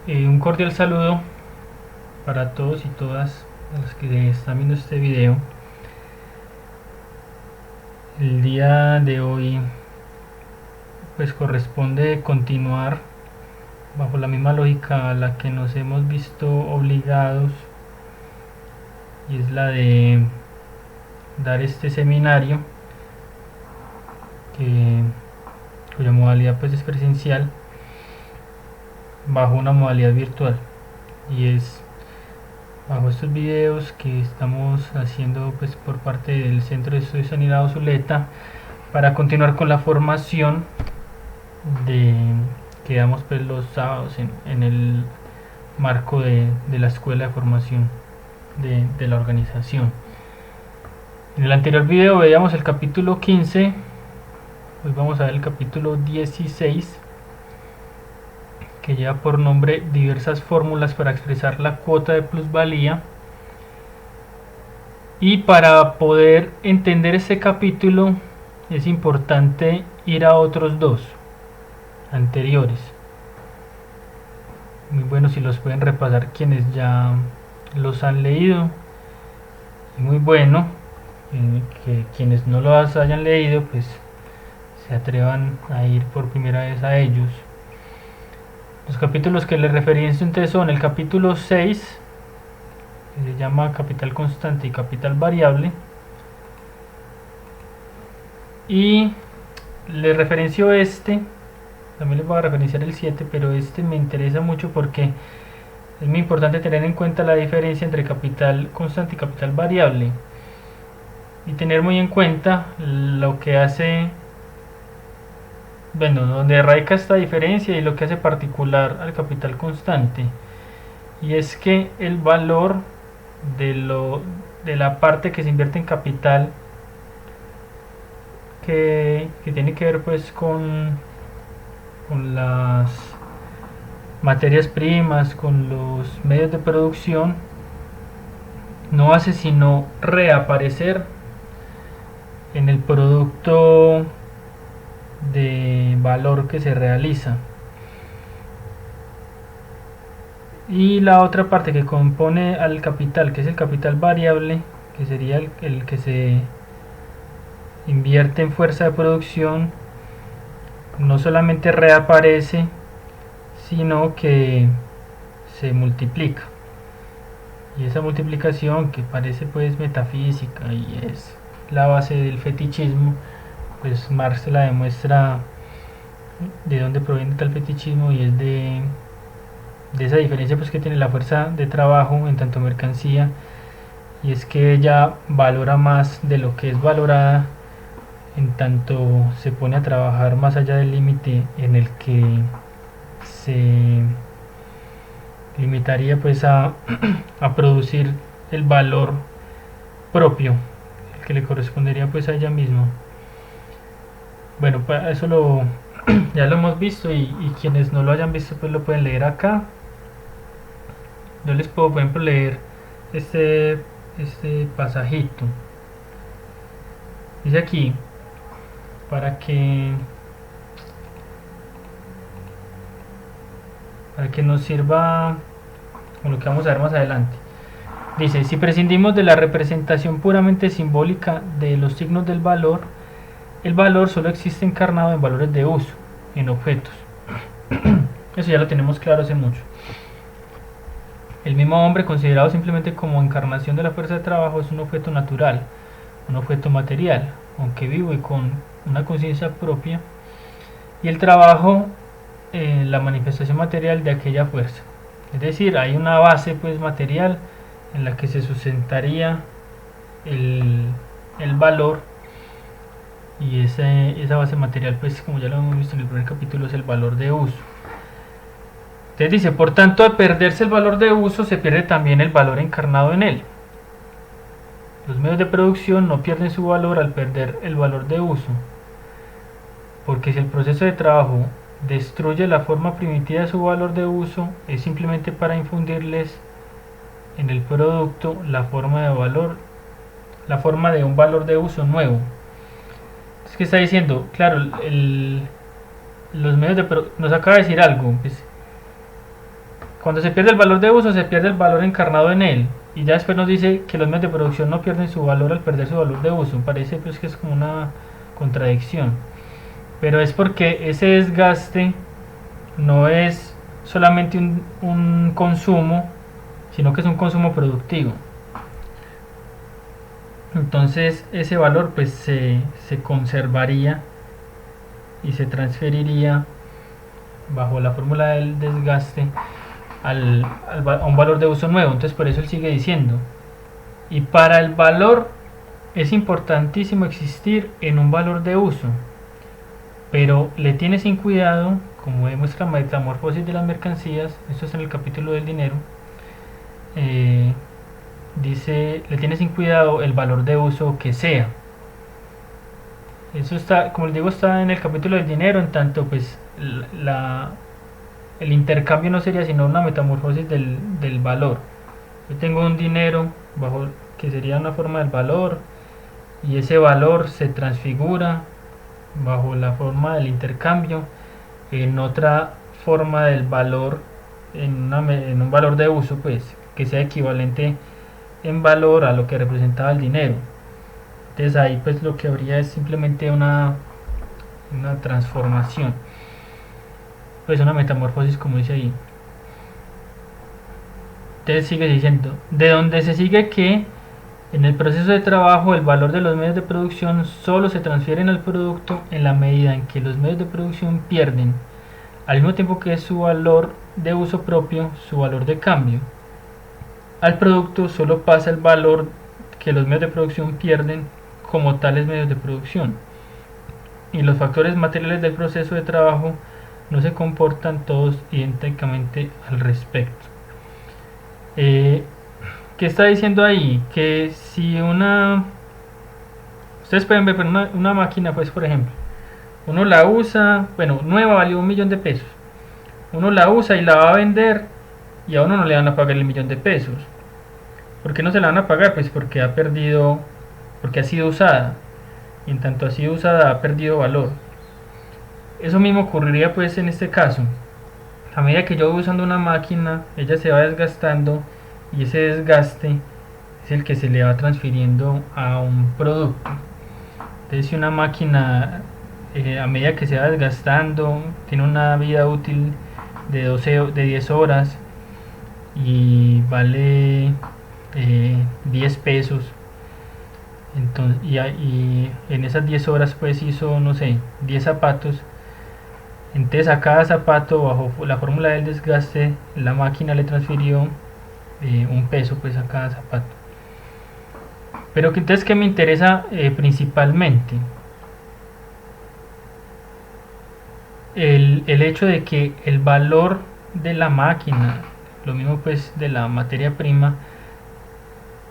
Un cordial saludo para todos y todas los que están viendo este video. El día de hoy pues corresponde continuar bajo la misma lógica a la que nos hemos visto obligados, y es la de dar este seminario cuya modalidad pues es presencial bajo una modalidad virtual, y es bajo estos videos que estamos haciendo pues por parte del Centro de Estudios Sanidad Zuleta, para continuar con la formación que damos pues los sábados en el marco de la escuela de formación de la organización. En el anterior video veíamos el capítulo 15, hoy vamos a ver el capítulo 16, que lleva por nombre diversas fórmulas para expresar la cuota de plusvalía. Y para poder entender este capítulo es importante ir a otros dos anteriores. Muy bueno si los pueden repasar quienes ya los han leído, y muy bueno que quienes no los hayan leído pues se atrevan a ir por primera vez a ellos. Los capítulos que les referí entonces son el capítulo 6, que se llama capital constante y capital variable, y les referencio también les voy a referenciar el 7, pero me interesa mucho porque es muy importante tener en cuenta la diferencia entre capital constante y capital variable, y tener muy en cuenta lo que hace, bueno, donde radica esta diferencia y lo que hace particular al capital constante. Y es que el valor de la parte que se invierte en capital, que tiene que ver pues con las materias primas, con los medios de producción, no hace sino reaparecer en el producto de valor que se realiza. Y la otra parte que compone al capital, que es el capital variable, que sería el que se invierte en fuerza de producción, no solamente reaparece, sino que se multiplica. Y esa multiplicación, que parece pues metafísica y es la base del fetichismo, pues Marx la demuestra de dónde proviene tal fetichismo, y es de esa diferencia pues que tiene la fuerza de trabajo en tanto mercancía, y es que ella valora más de lo que es valorada, en tanto se pone a trabajar más allá del límite en el que se limitaría pues a producir el valor propio, el que le correspondería pues a ella misma. Bueno, eso ya lo hemos visto, y quienes no lo hayan visto pues lo pueden leer acá. Yo les puedo por ejemplo leer este pasajito. Dice aquí, para que nos sirva con lo que vamos a ver más adelante. Dice: si prescindimos de la representación puramente simbólica de los signos del valor, el valor solo existe encarnado en valores de uso, en objetos. Eso ya lo tenemos claro hace mucho. El mismo hombre, considerado simplemente como encarnación de la fuerza de trabajo, es un objeto natural, un objeto material, aunque vivo y con una conciencia propia, y el trabajo la manifestación material de aquella fuerza. Es decir, hay una base pues material en la que se sustentaría el valor, y esa base material pues, como ya lo hemos visto en el primer capítulo, es el valor de uso. Entonces dice: por tanto, al perderse el valor de uso, se pierde también el valor encarnado en él. Los medios de producción no pierden su valor al perder el valor de uso, porque si el proceso de trabajo destruye la forma primitiva de su valor de uso, es simplemente para infundirles en el producto la forma de un valor de uso nuevo. Es que está diciendo, claro, los medios de producción nos acaba de decir algo, pues, Cuando se pierde el valor de uso, se pierde el valor encarnado en él. Y ya después nos dice que los medios de producción no pierden su valor al perder su valor de uso. Parece pues que es como una contradicción. Pero es porque ese desgaste no es solamente un consumo, sino que es un consumo productivo. Entonces ese valor pues se conservaría y se transferiría bajo la fórmula del desgaste a un valor de uso nuevo. Entonces por eso él sigue diciendo, y para el valor es importantísimo existir en un valor de uso, pero le tiene sin cuidado, como demuestra metamorfosis de las mercancías, esto es en el capítulo del dinero, dice, le tiene sin cuidado el valor de uso que sea. Eso está, como les digo, está en el capítulo del dinero, en tanto pues el intercambio no sería sino una metamorfosis del valor. Yo tengo un dinero bajo que sería una forma del valor, y ese valor se transfigura bajo la forma del intercambio en otra forma del valor, en un valor de uso pues que sea equivalente en valor a lo que representaba el dinero. Entonces ahí pues lo que habría es simplemente una transformación, pues una metamorfosis, como dice ahí. Entonces sigue diciendo, de donde se sigue que en el proceso de trabajo el valor de los medios de producción solo se transfieren al producto en la medida en que los medios de producción pierden, al mismo tiempo que su valor de uso propio, su valor de cambio. Al producto solo pasa el valor que los medios de producción pierden como tales medios de producción, y los factores materiales del proceso de trabajo no se comportan todos idénticamente al respecto. ¿Qué está diciendo ahí? Que si ustedes pueden ver una máquina, pues por ejemplo, uno la usa, bueno, nueva valió 1.000.000 de pesos, uno la usa y la va a vender, y a uno no le van a pagar el 1.000.000 de pesos. ¿Por qué no se la van a pagar? Pues porque ha perdido, porque ha sido usada, y en tanto ha sido usada ha perdido valor. Eso mismo ocurriría pues en este caso. A medida que yo voy usando una máquina, ella se va desgastando, y ese desgaste es el que se le va transfiriendo a un producto. Entonces si una máquina a medida que se va desgastando tiene una vida útil de 10 horas y vale 10 pesos, entonces, y en esas 10 horas pues hizo, no sé, 10 zapatos. Entonces a cada zapato, bajo la fórmula del desgaste, la máquina le transfirió 1 peso pues a cada zapato. Pero que entonces, ¿qué me interesa principalmente? El hecho de que el valor de la máquina, lo mismo pues de la materia prima,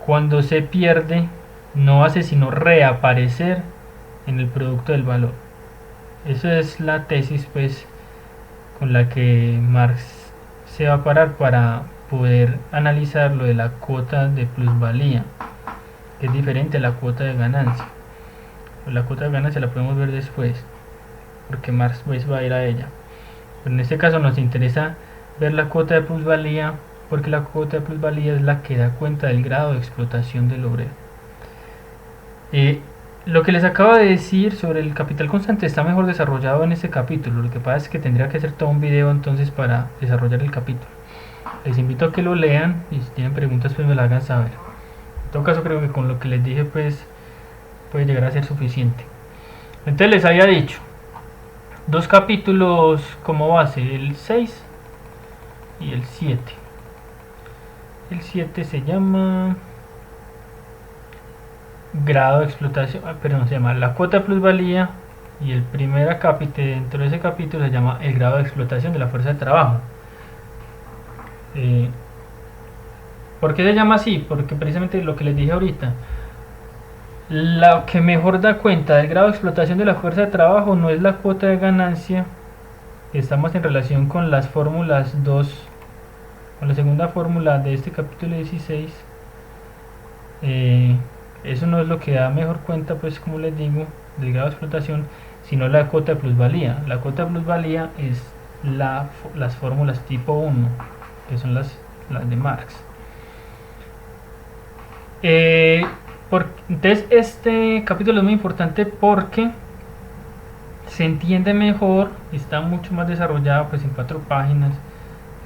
cuando se pierde no hace sino reaparecer en el producto del valor. Esa es la tesis pues con la que Marx se va a parar para poder analizar lo de la cuota de plusvalía, que es diferente a la cuota de ganancia. La cuota de ganancia la podemos ver después, porque Marx pues va a ir a ella. Pero en este caso nos interesa ver la cuota de plusvalía, porque la cuota de plusvalía es la que da cuenta del grado de explotación del obrero. Lo que les acabo de decir sobre el capital constante está mejor desarrollado en este capítulo. Lo que pasa es que tendría que hacer todo un video entonces para desarrollar el capítulo. Les invito a que lo lean, y si tienen preguntas pues me las hagan saber. En todo caso creo que con lo que les dije pues puede llegar a ser suficiente. Entonces les había dicho 2 capítulos como base, el 6 y el 7. El 7 se llama grado de explotación, perdón, se llama la cuota de plusvalía, y el primer acápite dentro de ese capítulo se llama el grado de explotación de la fuerza de trabajo. ¿Por qué se llama así? Porque precisamente lo que les dije ahorita, lo que mejor da cuenta del grado de explotación de la fuerza de trabajo no es la cuota de ganancia. Estamos en relación con las fórmulas 2, con la segunda fórmula de este capítulo 16. Eso no es lo que da mejor cuenta, pues como les digo, del grado de explotación, sino la cuota de plusvalía. La cuota de plusvalía es las fórmulas tipo 1. que son las de Marx. Entonces este capítulo es muy importante porque se entiende mejor, está mucho más desarrollado pues en 4 páginas.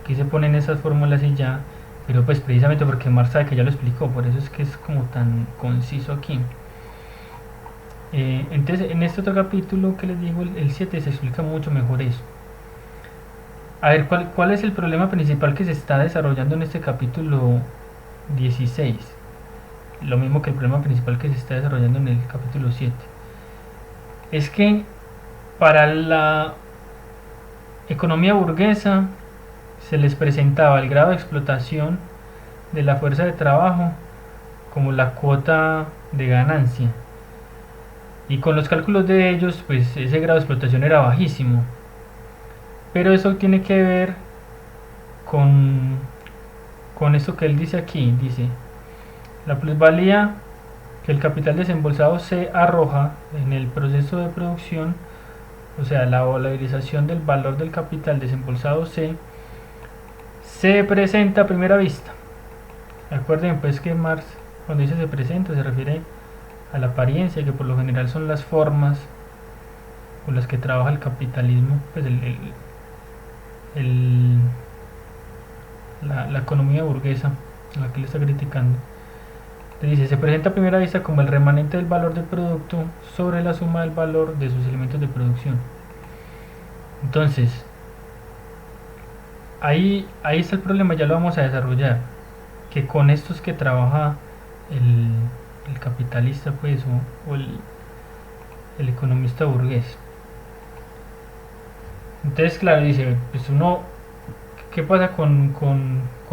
Aquí se ponen esas fórmulas y ya, pero pues precisamente porque Marx sabe que ya lo explicó, por eso es que es como tan conciso aquí. Entonces en este otro capítulo que les digo, el 7, se explica mucho mejor eso. A ver, ¿cuál es el problema principal que se está desarrollando en este capítulo 16? Lo mismo que el problema principal que se está desarrollando en el capítulo 7. Es que para la economía burguesa se les presentaba el grado de explotación de la fuerza de trabajo como la cuota de ganancia. Y con los cálculos de ellos, pues ese grado de explotación era bajísimo. Pero eso tiene que ver con esto que él dice aquí. Dice, la plusvalía que el capital desembolsado se arroja en el proceso de producción, o sea, la valorización del valor del capital desembolsado se presenta a primera vista. Recuerden pues que Marx, cuando dice se presenta, se refiere a la apariencia, que por lo general son las formas con las que trabaja el capitalismo, pues la economía burguesa, a la que le está criticando. Entonces dice, se presenta a primera vista como el remanente del valor del producto sobre la suma del valor de sus elementos de producción. Entonces, ahí está el problema, ya lo vamos a desarrollar, que con estos que trabaja el capitalista pues o el economista burgués. Entonces claro, dice, pues uno, ¿qué pasa con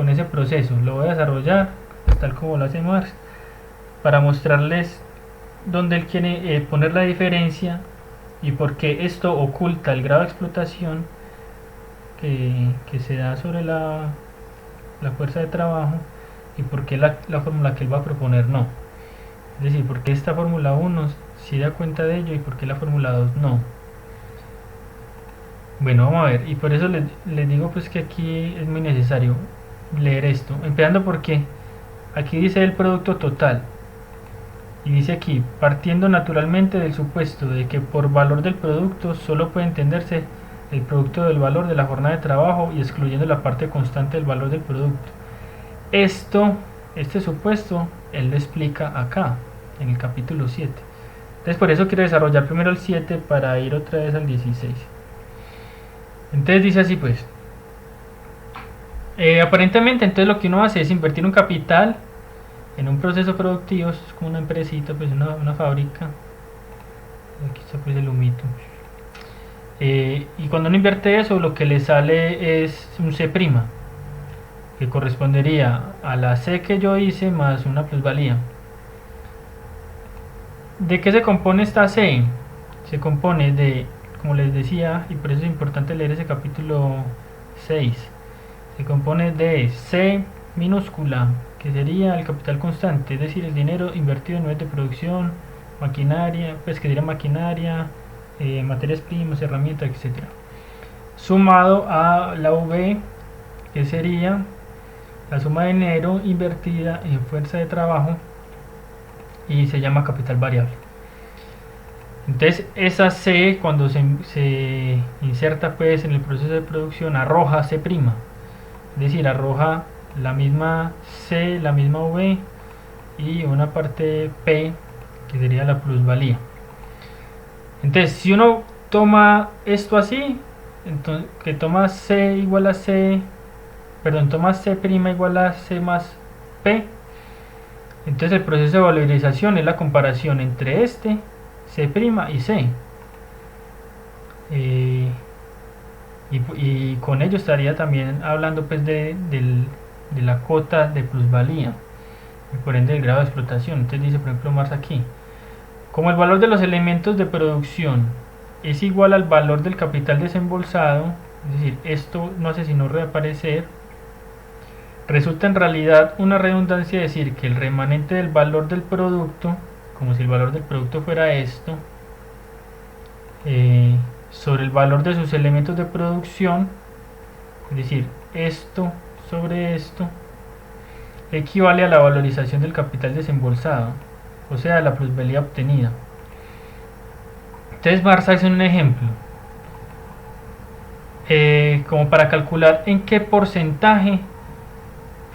ese proceso? Lo voy a desarrollar tal como lo hace Marx para mostrarles dónde él quiere poner la diferencia y por qué esto oculta el grado de explotación que se da sobre la fuerza de trabajo y por qué la fórmula que él va a proponer no. Es decir, por qué esta fórmula 1 sí da cuenta de ello y por qué la fórmula 2 no. Bueno, vamos a ver, y por eso les digo pues que aquí es muy necesario leer esto, empezando porque aquí dice el producto total y dice aquí, partiendo naturalmente del supuesto de que por valor del producto solo puede entenderse el producto del valor de la jornada de trabajo y excluyendo la parte constante del valor del producto. Este supuesto él lo explica acá en el capítulo 7. Entonces por eso quiero desarrollar primero el 7 para ir otra vez al 16. Entonces dice así pues, aparentemente entonces lo que uno hace es invertir un capital en un proceso productivo, es como una empresita, pues una fábrica, aquí está pues el humito, y cuando uno invierte eso lo que le sale es un C', que correspondería a la C que yo hice más una plusvalía. ¿De qué se compone esta C? Se compone de, como les decía, y por eso es importante leer ese capítulo 6, se compone de C minúscula, que sería el capital constante, es decir, el dinero invertido en medios de producción, maquinaria, pues que sería maquinaria, materias primas, herramientas, etc. Sumado a la V, que sería la suma de dinero invertida en fuerza de trabajo y se llama capital variable. Entonces esa C cuando se inserta pues en el proceso de producción arroja C', es decir, arroja la misma C, la misma V y una parte P que sería la plusvalía. Entonces si uno toma esto así, entonces, que toma C igual a C, perdón, toma C' igual a C más P, entonces el proceso de valorización es la comparación entre este C' y C, y con ello estaría también hablando pues de la cota de plusvalía y por ende del grado de explotación. Entonces dice por ejemplo Marx aquí, como el valor de los elementos de producción es igual al valor del capital desembolsado, es decir, esto no hace sino reaparecer, resulta en realidad una redundancia decir que el remanente del valor del producto, como si el valor del producto fuera esto, sobre el valor de sus elementos de producción, es decir, esto sobre esto equivale a la valorización del capital desembolsado, o sea, la plusvalía obtenida. Entonces Marx hace un ejemplo, como para calcular en qué porcentaje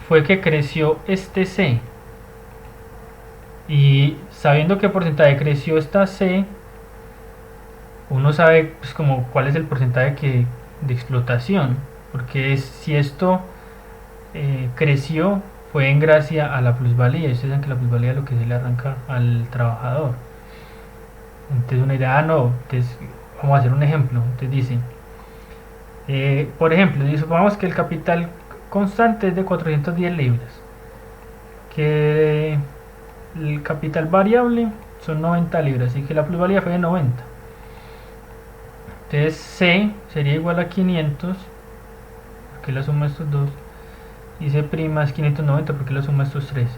fue que creció este C. Y sabiendo qué porcentaje creció esta C, uno sabe pues como cuál es el porcentaje de explotación, porque si esto creció fue en gracia a la plusvalía, y ustedes saben que la plusvalía es lo que se le arranca al trabajador. Entonces una idea, no, entonces vamos a hacer un ejemplo. Entonces dice, por ejemplo, supongamos que el capital constante es de 410 libras, que el capital variable son 90 libras y que la plusvalía fue de 90. Entonces C sería igual a 500, porque la suma de estos dos, y C' es 590 porque la suma de estos tres.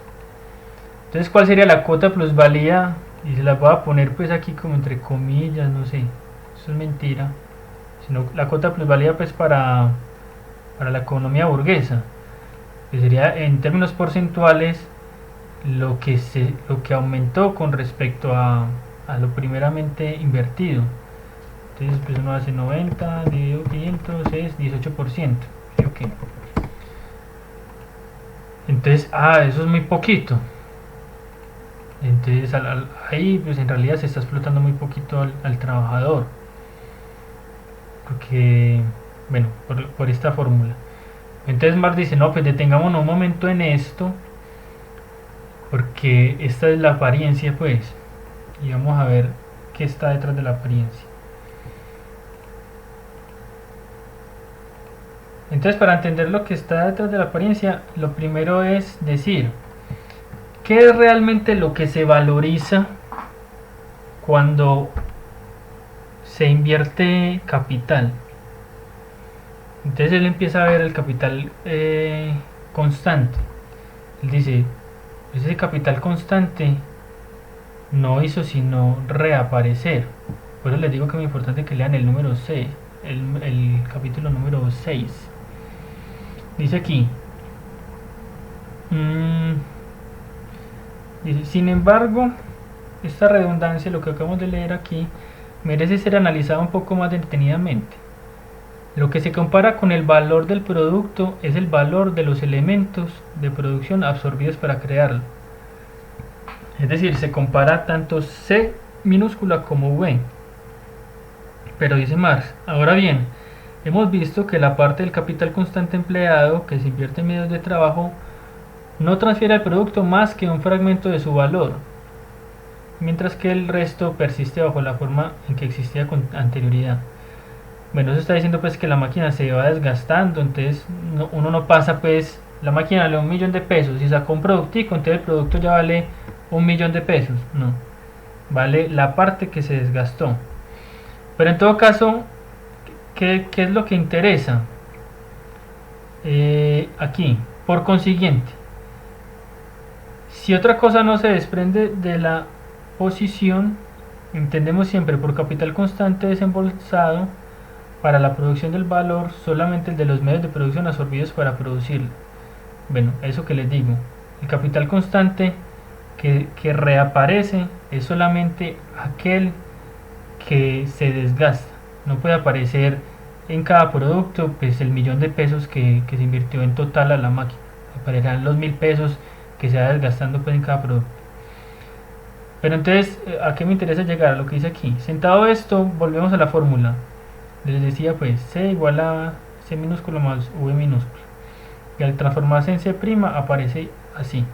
Entonces, ¿cuál sería la cuota plusvalía? Y se la voy a poner pues aquí como entre comillas, no sé, eso es mentira, sino la cuota plusvalía pues para la economía burguesa, que sería en términos porcentuales lo que aumentó con respecto a lo primeramente invertido. Entonces pues uno hace 90 dividido 500 es 18%. ¿Sí, okay? Entonces, eso es muy poquito. Entonces ahí pues en realidad se está explotando muy poquito al trabajador, porque bueno, por esta fórmula. Entonces Marx dice, no, pues detengámonos un momento en esto, porque esta es la apariencia pues, y vamos a ver qué está detrás de la apariencia. Entonces, para entender lo que está detrás de la apariencia, lo primero es decir qué es realmente lo que se valoriza cuando se invierte capital. Entonces él empieza a ver el capital constante. Él dice, ese capital constante no hizo sino reaparecer. Por eso les digo que es muy importante que lean el número 6, el capítulo número 6. Dice aquí, dice, sin embargo, esta redundancia, lo que acabamos de leer aquí, merece ser analizada un poco más detenidamente. Lo que se compara con el valor del producto es el valor de los elementos de producción absorbidos para crearlo. Es decir, se compara tanto C minúscula como V. Pero dice Marx, ahora bien, hemos visto que la parte del capital constante empleado que se invierte en medios de trabajo no transfiere al producto más que un fragmento de su valor, mientras que el resto persiste bajo la forma en que existía con anterioridad. Bueno, eso está diciendo pues que la máquina se va desgastando, entonces uno no pasa pues, la máquina vale 1.000.000 de pesos y sacó un productico, entonces el producto ya vale 1.000.000 de pesos, no, vale la parte que se desgastó. Pero en todo caso, ¿qué es lo que interesa? Aquí, por consiguiente, si otra cosa no se desprende de la posición, entendemos siempre por capital constante desembolsado para la producción del valor solamente el de los medios de producción absorbidos para producirlo. Bueno, eso que les digo, el capital constante que reaparece es solamente aquel que se desgasta. No puede aparecer en cada producto pues el 1.000.000 de pesos que se invirtió en total a la máquina. Aparecerán los 1.000 pesos que se va desgastando pues en cada producto. Pero entonces, ¿a qué me interesa llegar? A lo que dice aquí. Sentado esto, volvemos a la fórmula. Les decía pues C igual a C minúsculo más V minúsculo. Y al transformarse en C' aparece así.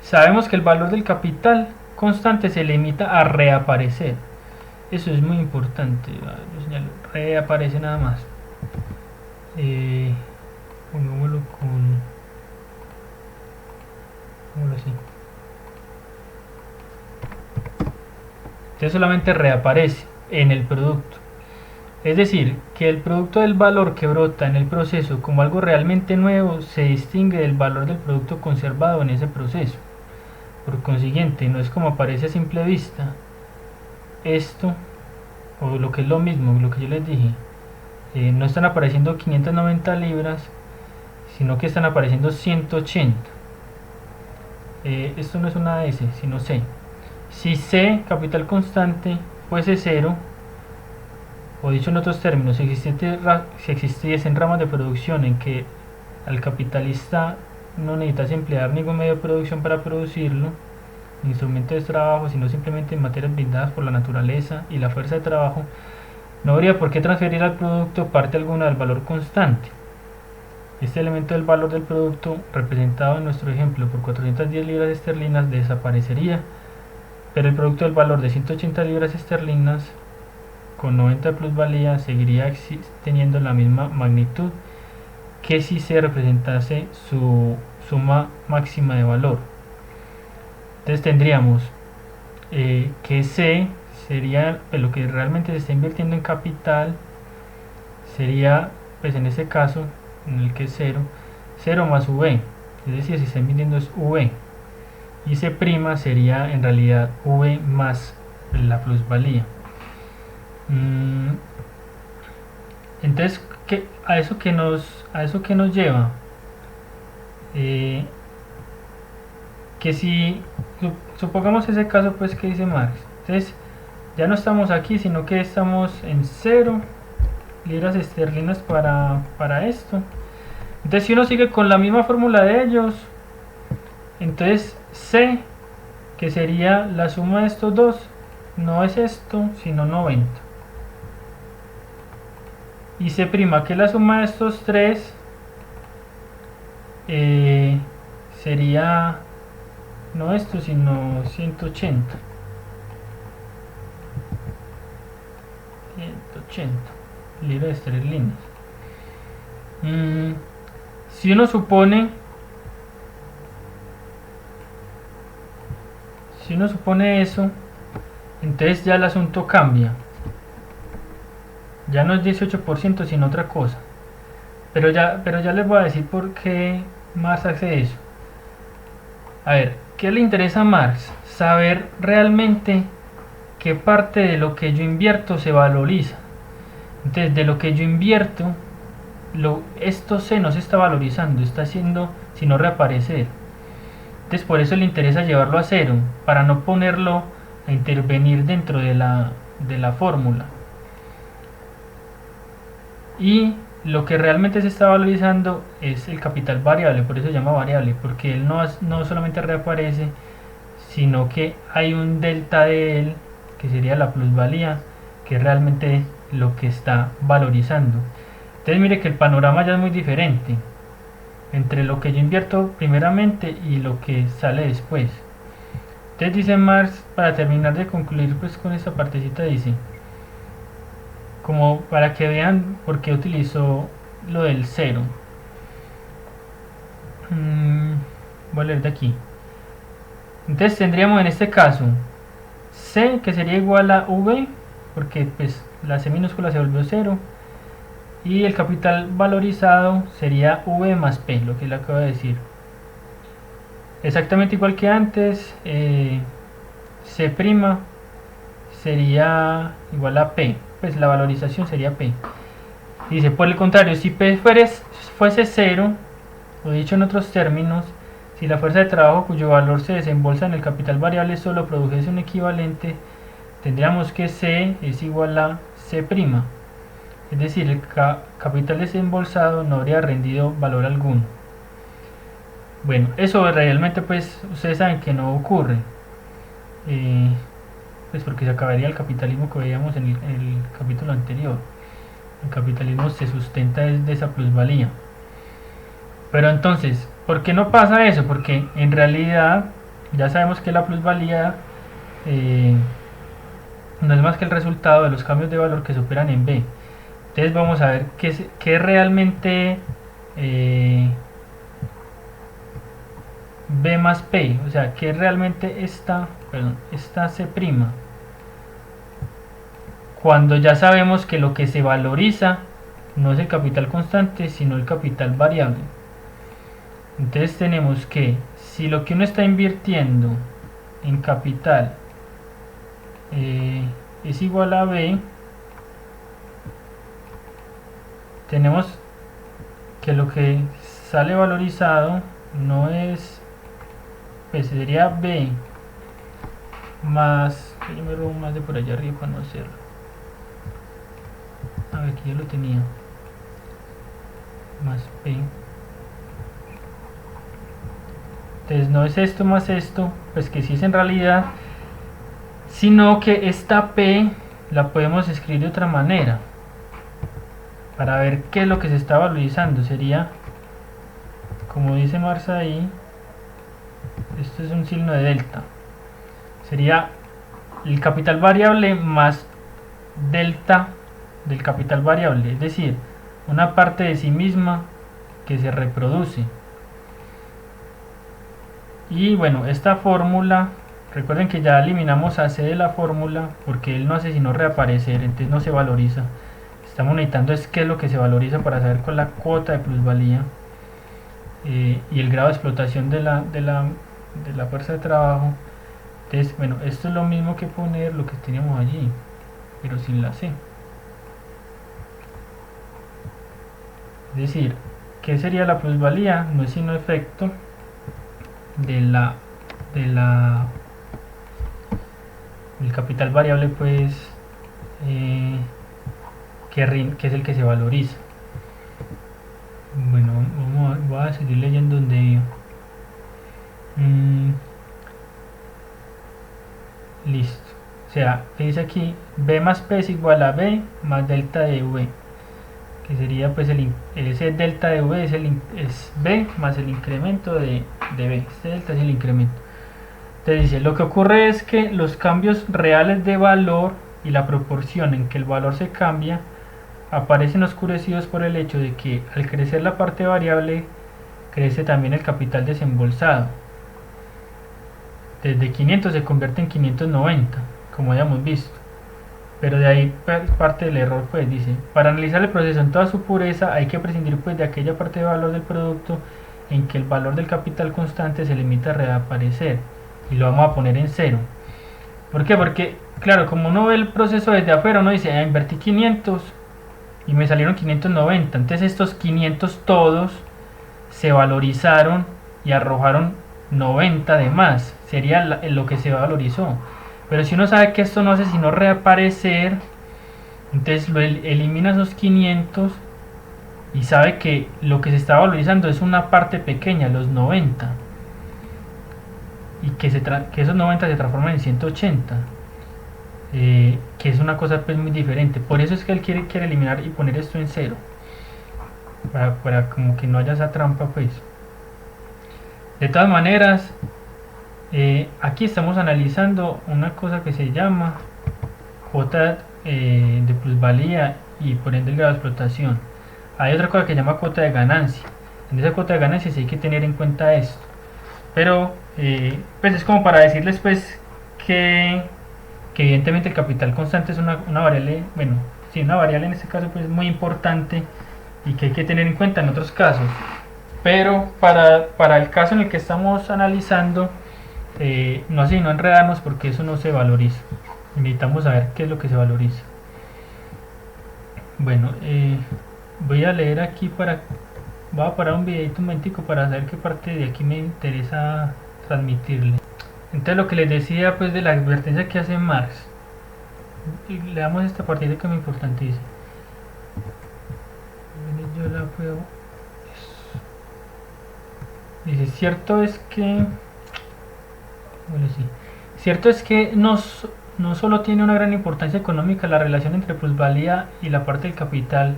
Sabemos que el valor del capital constante se limita a reaparecer. Eso es muy importante. Lo señalo, reaparece nada más. Pongámoslo así. Entonces solamente reaparece en el producto. Es decir, que el producto del valor que brota en el proceso como algo realmente nuevo se distingue del valor del producto conservado en ese proceso. Por consiguiente, no es como aparece a simple vista esto, o lo que es lo mismo, lo que yo les dije, no están apareciendo 590 libras, sino que están apareciendo 180. Esto no es una S, sino C. Si C, capital constante, fuese 0, o dicho en otros términos, si existiesen ramas de producción en que al capitalista no necesitas emplear ningún medio de producción para producirlo, ni instrumentos de trabajo, sino simplemente en materias brindadas por la naturaleza y la fuerza de trabajo, no habría por qué transferir al producto parte alguna del valor constante. Este elemento del valor del producto, representado en nuestro ejemplo por 410 libras esterlinas, desaparecería, pero el producto del valor de 180 libras esterlinas con 90 de plusvalía seguiría teniendo la misma magnitud que si se representase su suma máxima de valor. Entonces tendríamos que C sería pues, lo que realmente se está invirtiendo en capital, sería pues en ese caso en el que es 0 más V, es decir, si está invirtiendo es V, y C' sería en realidad V más la plusvalía. Entonces, ¿a eso que nos lleva? Que si supongamos ese caso, pues que dice Marx, entonces ya no estamos aquí, sino que estamos en 0 libras esterlinas para esto. Entonces si uno sigue con la misma fórmula de ellos, entonces C, que sería la suma de estos dos, no es esto, sino 90. Y C', que es la suma de estos tres, sería no esto, sino 180. 180 libras esterlinas. Si uno supone eso, entonces ya el asunto cambia. Ya no es 18%, sino otra cosa. Pero ya les voy a decir por qué Marx hace eso. A ver, ¿qué le interesa a Marx? Saber realmente qué parte de lo que yo invierto se valoriza. Entonces, de lo que yo invierto, esto no se está valorizando, está haciendo sino reaparecer. Entonces, por eso le interesa llevarlo a 0, para no ponerlo a intervenir dentro de la fórmula. Y lo que realmente se está valorizando es el capital variable, por eso se llama variable, porque él no solamente reaparece, sino que hay un delta de él, que sería la plusvalía, que es realmente lo que está valorizando. Entonces mire que el panorama ya es muy diferente entre lo que yo invierto primeramente y lo que sale después. Entonces dice Marx, para terminar de concluir pues con esta partecita, dice, como para que vean por qué utilizó lo del 0. Voy a leer de aquí. Entonces tendríamos en este caso C, que sería igual a V, porque pues la C minúscula se volvió 0, y el capital valorizado sería V más P, lo que le acabo de decir. Exactamente igual que antes, C' sería igual a P, pues la valorización sería P. Dice, por el contrario, si P fuese 0, o dicho en otros términos, si la fuerza de trabajo cuyo valor se desembolsa en el capital variable solo produjese un equivalente, tendríamos que C es igual a C'. Es decir, el capital desembolsado no habría rendido valor alguno. Bueno, eso realmente pues ustedes saben que no ocurre. Pues porque se acabaría el capitalismo que veíamos en el capítulo anterior. El capitalismo se sustenta de esa plusvalía. Pero entonces, ¿por qué no pasa eso? Porque en realidad ya sabemos que la plusvalía no es más que el resultado de los cambios de valor que se operan en B. Entonces vamos a ver qué realmente B más P, o sea, que realmente esta C', cuando ya sabemos que lo que se valoriza no es el capital constante, sino el capital variable. Entonces tenemos que, si lo que uno está invirtiendo en capital es igual a B, tenemos que lo que sale valorizado no es, pues sería B más, yo me robo más de por allá arriba para no hacerlo. A ver, aquí ya lo tenía, más P. Entonces no es esto más esto, pues que sí es en realidad, sino que esta P la podemos escribir de otra manera para ver qué es lo que se está valorizando. Sería, como dice Marx ahí, esto es un signo de delta, sería el capital variable más delta del capital variable, es decir, una parte de sí misma que se reproduce. Y bueno, esta fórmula, recuerden que ya eliminamos a C de la fórmula porque él no hace sino reaparecer, entonces no se valoriza. Estamos necesitando es qué es lo que se valoriza para saber cuál es la cuota de plusvalía y el grado de explotación de la fuerza de trabajo. Entonces, bueno, esto es lo mismo que poner lo que teníamos allí, pero sin la C. Es decir, ¿qué sería la plusvalía? No es sino efecto del capital variable, pues que es el que se valoriza. Bueno, voy a seguir leyendo donde iba. Listo. O sea, ¿qué dice aquí? B más P es igual a B más delta de V, que sería pues ese delta de V es B más el incremento de B. Este delta es el incremento. Entonces dice, lo que ocurre es que los cambios reales de valor y la proporción en que el valor se cambia aparecen oscurecidos por el hecho de que al crecer la parte variable crece también el capital desembolsado. Desde 500 se convierte en 590, como hayamos visto. Pero de ahí parte del error, pues dice, para analizar el proceso en toda su pureza hay que prescindir pues de aquella parte de valor del producto en que el valor del capital constante se limita a reaparecer, y lo vamos a poner en 0. ¿Por qué? Porque, claro, como uno ve el proceso desde afuera, uno dice, invertí 500 y me salieron 590, entonces estos 500 todos se valorizaron y arrojaron 90 de más, sería lo que se valorizó. Pero si uno sabe que esto no hace sino reaparecer, entonces lo elimina esos 500 y sabe que lo que se está valorizando es una parte pequeña, los 90, y que esos 90 se transforman en 180, que es una cosa pues muy diferente. Por eso es que él quiere eliminar y poner esto en 0, para como que no haya esa trampa pues. De todas maneras, aquí estamos analizando una cosa que se llama cuota de plusvalía y por ende el grado de explotación. Hay otra cosa que se llama cuota de ganancia. En esa cuota de ganancia sí hay que tener en cuenta esto, pero pues es como para decirles pues que evidentemente el capital constante es una variable, bueno, sí, una variable en este caso pues muy importante y que hay que tener en cuenta en otros casos, pero para el caso en el que estamos analizando no hace sino enredarnos porque eso no se valoriza. Necesitamos saber qué es lo que se valoriza. Bueno, voy a leer aquí voy a parar un videito un momentico para saber qué parte de aquí me interesa transmitirle. Entonces lo que les decía pues de la advertencia que hace Marx, y leamos esta partida que es muy importante. Dice, yo la puedo, dice, cierto es que no solo tiene una gran importancia económica la relación entre plusvalía y la parte del capital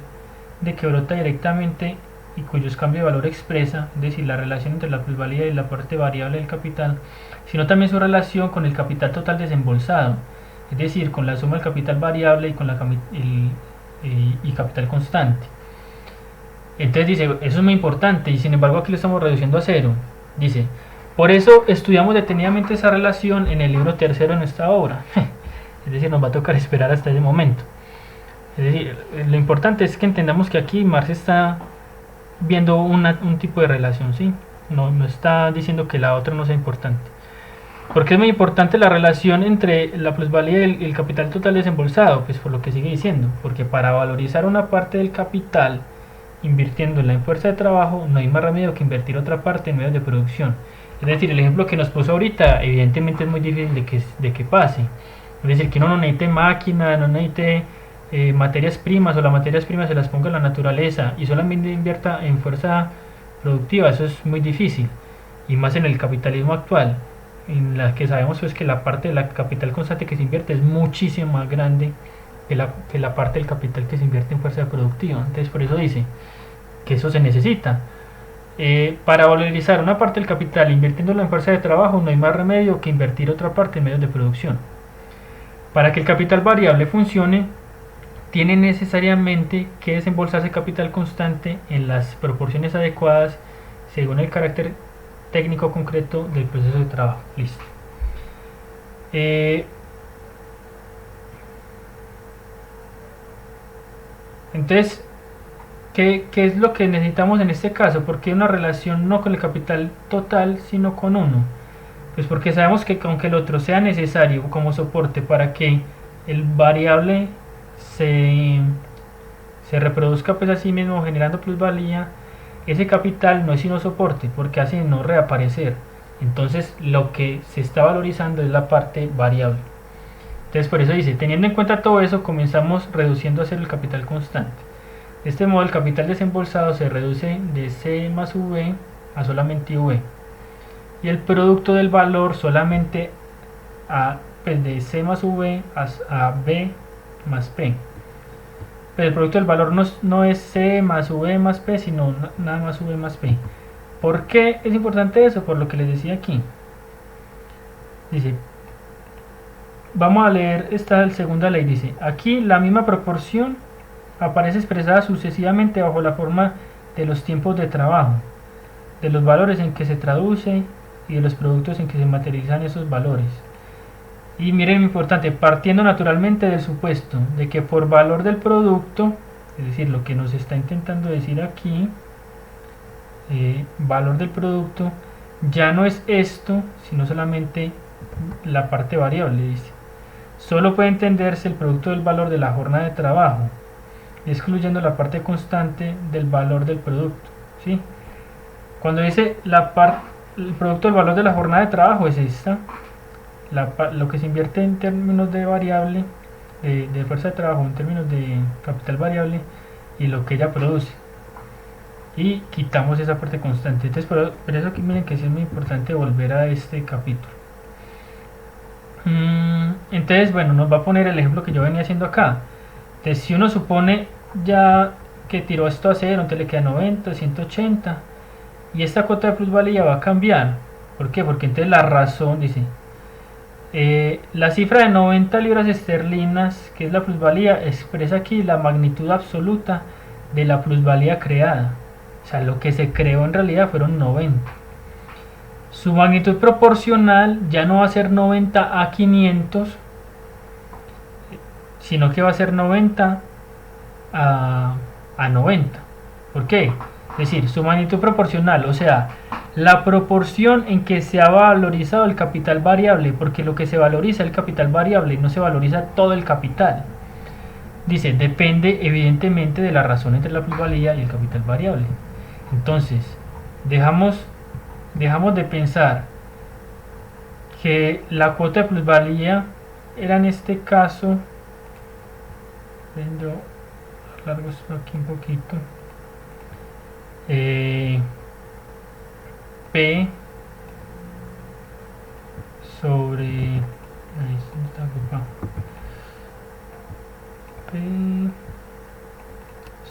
de que brota directamente y cuyos cambios de valor expresa, es decir, la relación entre la plusvalía y la parte variable del capital, sino también su relación con el capital total desembolsado, es decir, con la suma del capital variable y con y capital constante. Entonces dice, eso es muy importante y sin embargo aquí lo estamos reduciendo a 0. Dice, por eso estudiamos detenidamente esa relación en el libro tercero de nuestra obra. Es decir, nos va a tocar esperar hasta ese momento. Es decir, lo importante es que entendamos que aquí Marx está viendo un tipo de relación, ¿sí? No está diciendo que la otra no sea importante. ¿Por qué es muy importante la relación entre la plusvalía y el capital total desembolsado? Pues por lo que sigue diciendo, porque para valorizar una parte del capital invirtiéndola en fuerza de trabajo, no hay más remedio que invertir otra parte en medios de producción. Es decir, el ejemplo que nos puso ahorita, evidentemente es muy difícil de que pase. Es decir, que uno no necesite máquina, no necesite materias primas, o las materias primas se las ponga la naturaleza y solamente invierta en fuerza productiva. Eso es muy difícil, y más en el capitalismo actual, en la que sabemos pues que la parte de la capital constante que se invierte es muchísimo más grande que la parte del capital que se invierte en fuerza productiva. Entonces por eso dice que eso se necesita. Para valorizar una parte del capital invirtiéndolo en fuerza de trabajo, no hay más remedio que invertir otra parte en medios de producción. Para que el capital variable funcione, tiene necesariamente que desembolsarse capital constante en las proporciones adecuadas según el carácter técnico concreto del proceso de trabajo. Listo. Entonces, ¿qué es lo que necesitamos en este caso? Porque una relación no con el capital total, sino con uno. Pues porque sabemos que aunque el otro sea necesario como soporte para que el variable se reproduzca pues a sí mismo generando plusvalía, ese capital no es sino soporte porque hace no reaparecer. Entonces lo que se está valorizando es la parte variable. Entonces por eso dice, teniendo en cuenta todo eso, comenzamos reduciendo a cero el capital constante. De este modo el capital desembolsado se reduce de C más V a solamente V. Y el producto del valor solamente pues de C más V a B más P. Pero el producto del valor no es C más V más P, sino nada más V más P. ¿Por qué es importante eso? Por lo que les decía aquí. Dice, vamos a leer esta segunda ley. Dice, aquí la misma proporción aparece expresada sucesivamente bajo la forma de los tiempos de trabajo, de los valores en que se traduce y de los productos en que se materializan esos valores. Y miren, importante, partiendo naturalmente del supuesto de que por valor del producto, es decir, lo que nos está intentando decir aquí, valor del producto, ya no es esto, sino solamente la parte variable, dice. Solo puede entenderse el producto del valor de la jornada de trabajo, excluyendo la parte constante del valor del producto, ¿sí? Cuando dice el producto del valor de la jornada de trabajo es esta, lo que se invierte en términos de variable, de fuerza de trabajo, en términos de capital variable, y lo que ella produce. Y quitamos esa parte constante. Entonces, por eso que miren que sí es muy importante volver a este capítulo. Entonces, bueno, nos va a poner el ejemplo que yo venía haciendo acá. Entonces, si uno supone ya que tiró esto a 0, entonces le queda 90, 180, y esta cuota de plusvalía va a cambiar. ¿Por qué? Porque entonces la razón dice, la cifra de 90 libras esterlinas, que es la plusvalía, expresa aquí la magnitud absoluta de la plusvalía creada. O sea, lo que se creó en realidad fueron 90. Su magnitud proporcional ya no va a ser 90 a 500, sino que va a ser 90 a 90. ¿Por qué? Es decir, su magnitud proporcional, o sea, la proporción en que se ha valorizado el capital variable, porque lo que se valoriza es el capital variable, no se valoriza todo el capital. Dice, depende evidentemente de la razón entre la plusvalía y el capital variable. Entonces, dejamos de pensar que la cuota de plusvalía era en este caso, yo largo esto aquí un poquito, P sobre P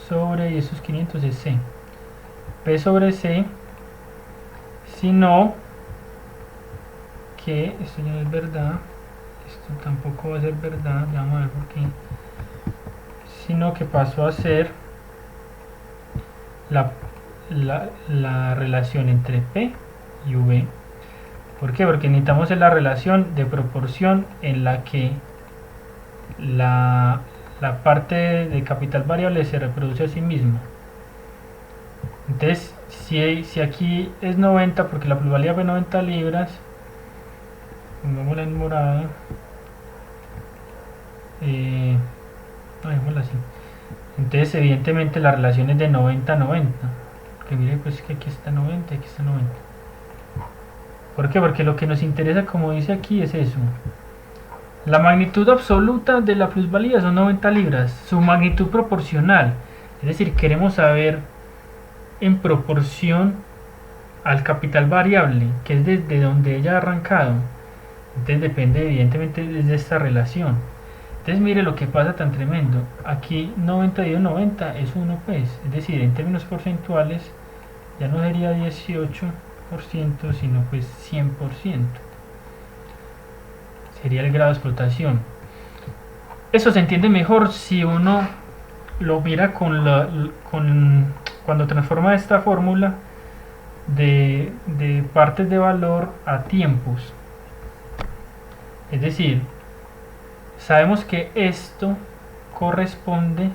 sobre, y esos 500 es C, P sobre C, sino que esto ya no es verdad, esto tampoco va a ser verdad, ya vamos a ver por qué, sino que pasó a ser la relación entre P y V. ¿Por qué? Porque necesitamos la relación de proporción en la que la parte de capital variable se reproduce a sí misma. Entonces, si aquí es 90, porque la plusvalía fue 90 libras, pongámosla en morado, dejémosla así. Entonces evidentemente la relación es de 90-90. Que mire pues que aquí está 90 y aquí está 90. ¿Por qué? Porque lo que nos interesa, como dice aquí, es eso. La magnitud absoluta de la plusvalía son 90 libras. Su magnitud proporcional. Es decir, queremos saber en proporción al capital variable, que es desde donde ella ha arrancado. Entonces depende evidentemente de esta relación. Entonces mire lo que pasa tan tremendo. Aquí 90 dividido 90 es 1 pues. Es decir, en términos porcentuales ya no sería 18%, sino pues 100%. Sería el grado de explotación. Eso se entiende mejor si uno lo mira cuando transforma esta fórmula de partes de valor a tiempos. Es decir, sabemos que esto corresponde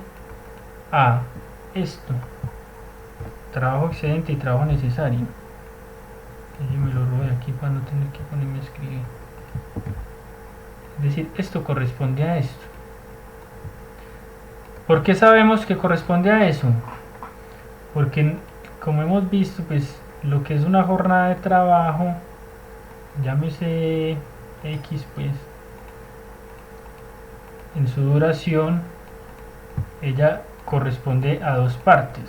a esto, trabajo excedente y trabajo necesario. Yo me lo robé aquí para no tener que ponerme a escribir. Es decir, esto corresponde a esto. ¿Por qué sabemos que corresponde a eso? Porque como hemos visto, pues lo que es una jornada de trabajo, llámese X pues, en su duración, ella corresponde a dos partes,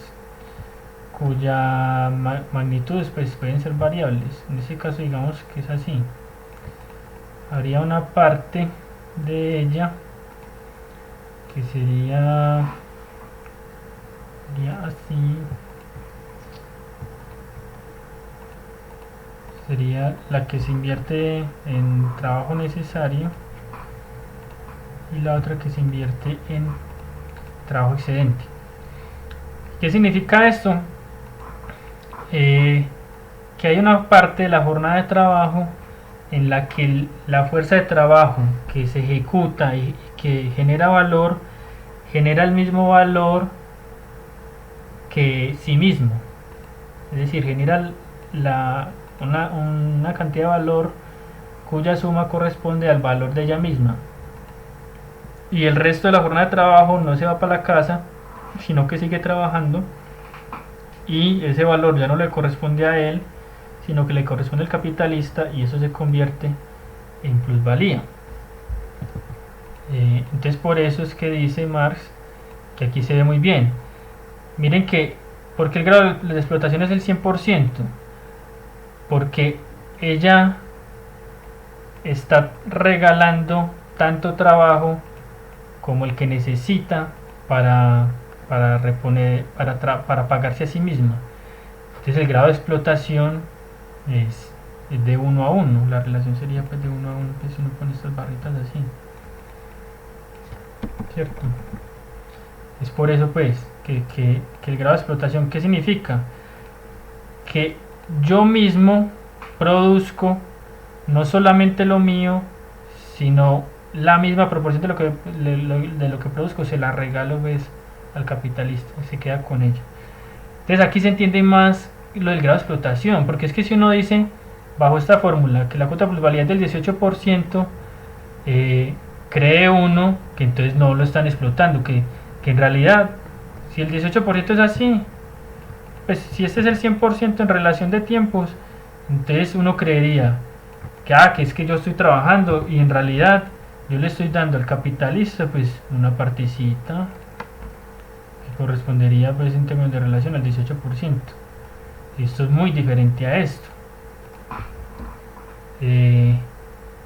cuya magnitudes pues pueden ser variables. En este caso digamos que es así. Habría una parte de ella que sería así, sería la que se invierte en trabajo necesario y la otra que se invierte en trabajo excedente. ¿Qué significa esto? Que hay una parte de la jornada de trabajo en la que la fuerza de trabajo que se ejecuta y que genera valor, genera el mismo valor que sí mismo. Es decir, genera una cantidad de valor cuya suma corresponde al valor de ella misma. Y el resto de la jornada de trabajo no se va para la casa, sino que sigue trabajando, y ese valor ya no le corresponde a él, sino que le corresponde al capitalista, y eso se convierte en plusvalía. Entonces por eso es que dice Marx que aquí se ve muy bien. Miren que, porque el grado de explotación es el 100%, porque ella está regalando tanto trabajo como el que necesita para pagarse a sí misma. Entonces el grado de explotación es de 1 a 1. La relación sería pues de 1 a 1, pues si uno pone estas barritas así, ¿cierto? Es por eso pues que el grado de explotación, ¿qué significa? Que yo mismo produzco no solamente lo mío, sino la misma proporción de lo que produzco, se la regalo pues al capitalista, se queda con ella. Entonces aquí se entiende más lo del grado de explotación, porque es que si uno dice bajo esta fórmula que la cuota de plusvalía es del 18%, cree uno que entonces no lo están explotando, que en realidad si el 18% es así, pues si este es el 100% en relación de tiempos, entonces uno creería que es que yo estoy trabajando y en realidad yo le estoy dando al capitalista pues una partecita que correspondería pues en términos de relación al 18%. Y esto es muy diferente a esto. ¿Qué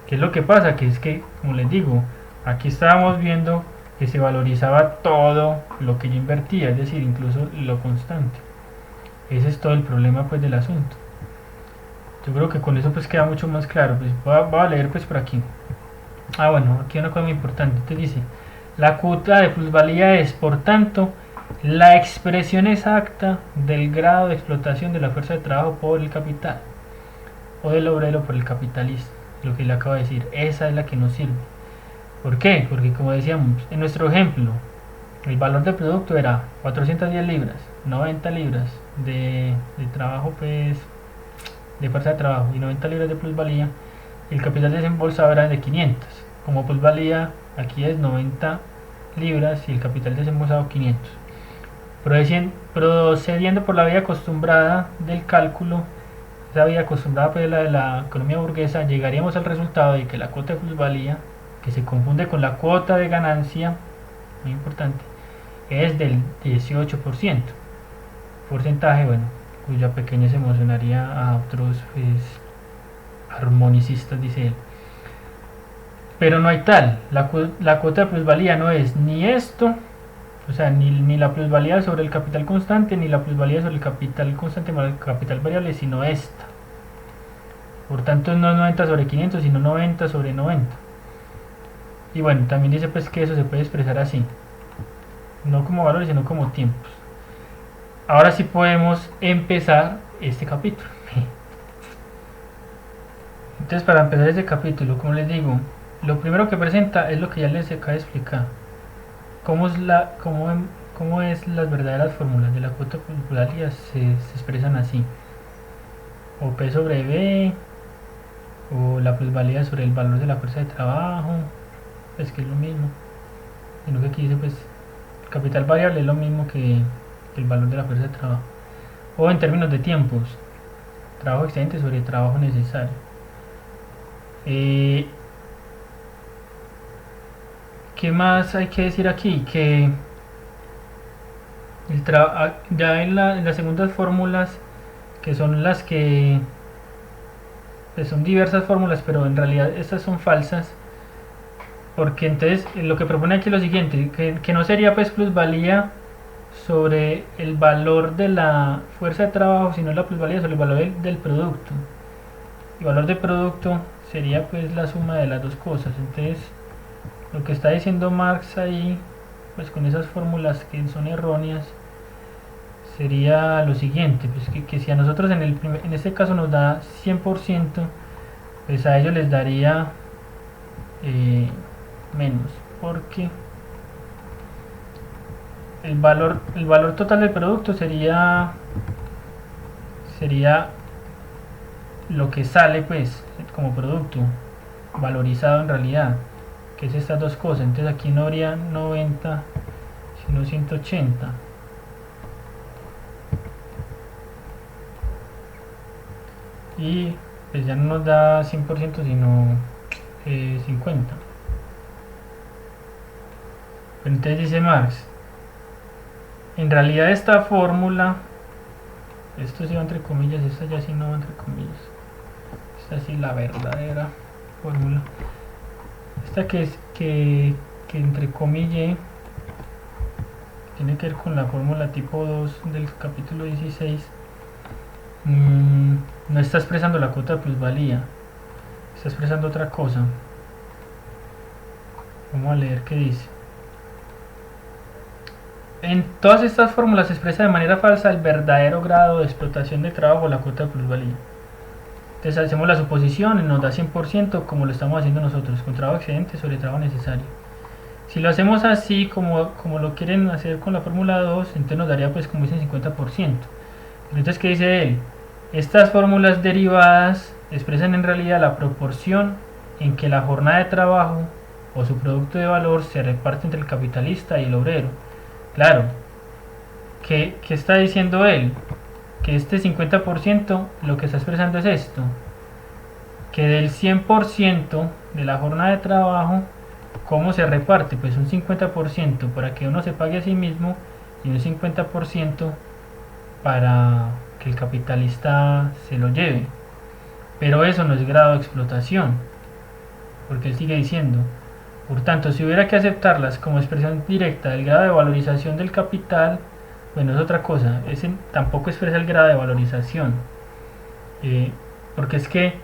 es lo que pasa? Que es que, como les digo, aquí estábamos viendo que se valorizaba todo lo que yo invertía, es decir, incluso lo constante. Ese es todo el problema pues del asunto. Yo creo que con eso pues queda mucho más claro. Pues voy a leer pues por aquí. Bueno, aquí una cosa muy importante. Entonces dice, la cuota de plusvalía es, por tanto, la expresión exacta del grado de explotación de la fuerza de trabajo por el capital, o del obrero por el capitalista. Lo que le acabo de decir, esa es la que nos sirve. ¿Por qué? Porque como decíamos, en nuestro ejemplo, el valor del producto era 410 libras, 90 libras de trabajo pues, de fuerza de trabajo y 90 libras de plusvalía. El capital desembolsado era de 500. Como plusvalía aquí es 90 libras y el capital desembolsado 500. Procediendo por la vía acostumbrada del cálculo, esa vía acostumbrada pues la de la economía burguesa, llegaríamos al resultado de que la cuota de plusvalía, que se confunde con la cuota de ganancia, muy importante, es del 18%, porcentaje, bueno, cuya pequeña se emocionaría a otros pues, armonicistas, dice él. Pero no hay tal, la cuota de plusvalía no es ni esto, o sea, ni la plusvalía sobre el capital constante, ni la plusvalía sobre el capital constante más el capital variable, sino esta. Por tanto, no es 90 sobre 500, sino 90 sobre 90. Y bueno, también dice pues que eso se puede expresar así, no como valores, sino como tiempos. Ahora sí podemos empezar este capítulo. Entonces, para empezar este capítulo, como les digo, lo primero que presenta es lo que ya les acabo de explicar. ¿Cómo es las verdaderas fórmulas de la cuota de plusvalía? Se expresan así: o P sobre B, o la plusvalía sobre el valor de la fuerza de trabajo, pues que es lo mismo, sino que aquí dice pues el capital variable es lo mismo que el valor de la fuerza de trabajo. O en términos de tiempos, trabajo excedente sobre trabajo necesario. ¿Qué más hay que decir aquí? Que ya en las segundas fórmulas, que son las que pues son diversas fórmulas, pero en realidad estas son falsas, porque entonces lo que propone aquí es lo siguiente, que no sería pues plusvalía sobre el valor de la fuerza de trabajo, sino la plusvalía sobre el valor del producto. El valor de producto sería pues la suma de las dos cosas. Entonces lo que está diciendo Marx ahí, pues con esas fórmulas que son erróneas, sería lo siguiente, pues que si a nosotros en este caso nos da 100%, pues a ellos les daría menos, porque el valor total del producto sería lo que sale pues como producto valorizado en realidad, que es estas dos cosas. Entonces aquí no habría 90 sino 180, y pues ya no nos da 100% sino 50. Pero entonces dice Marx, en realidad esta fórmula, esto sí va entre comillas, esta ya sí no va entre comillas, esta sí la verdadera fórmula, esta que entre comillas tiene que ver con la fórmula tipo 2 del capítulo 16, no está expresando la cuota de plusvalía, está expresando otra cosa. Vamos a leer qué dice. En todas estas fórmulas se expresa de manera falsa el verdadero grado de explotación del trabajo o la cuota de plusvalía. Entonces hacemos la suposición y nos da 100% como lo estamos haciendo nosotros, con trabajo excedente sobre trabajo necesario. Si lo hacemos así como lo quieren hacer con la fórmula 2, entonces nos daría pues como dicen 50%. Entonces, ¿qué dice él? Estas fórmulas derivadas expresan en realidad la proporción en que la jornada de trabajo o su producto de valor se reparte entre el capitalista y el obrero. Claro, ¿qué está diciendo él? Que este 50% lo que está expresando es esto, que del 100% de la jornada de trabajo, ¿cómo se reparte? Pues un 50% para que uno se pague a sí mismo y un 50% para que el capitalista se lo lleve. Pero eso no es grado de explotación, porque él sigue diciendo, por tanto, si hubiera que aceptarlas como expresión directa del grado de valorización del capital, bueno, es otra cosa, ese tampoco expresa el grado de valorización, porque es que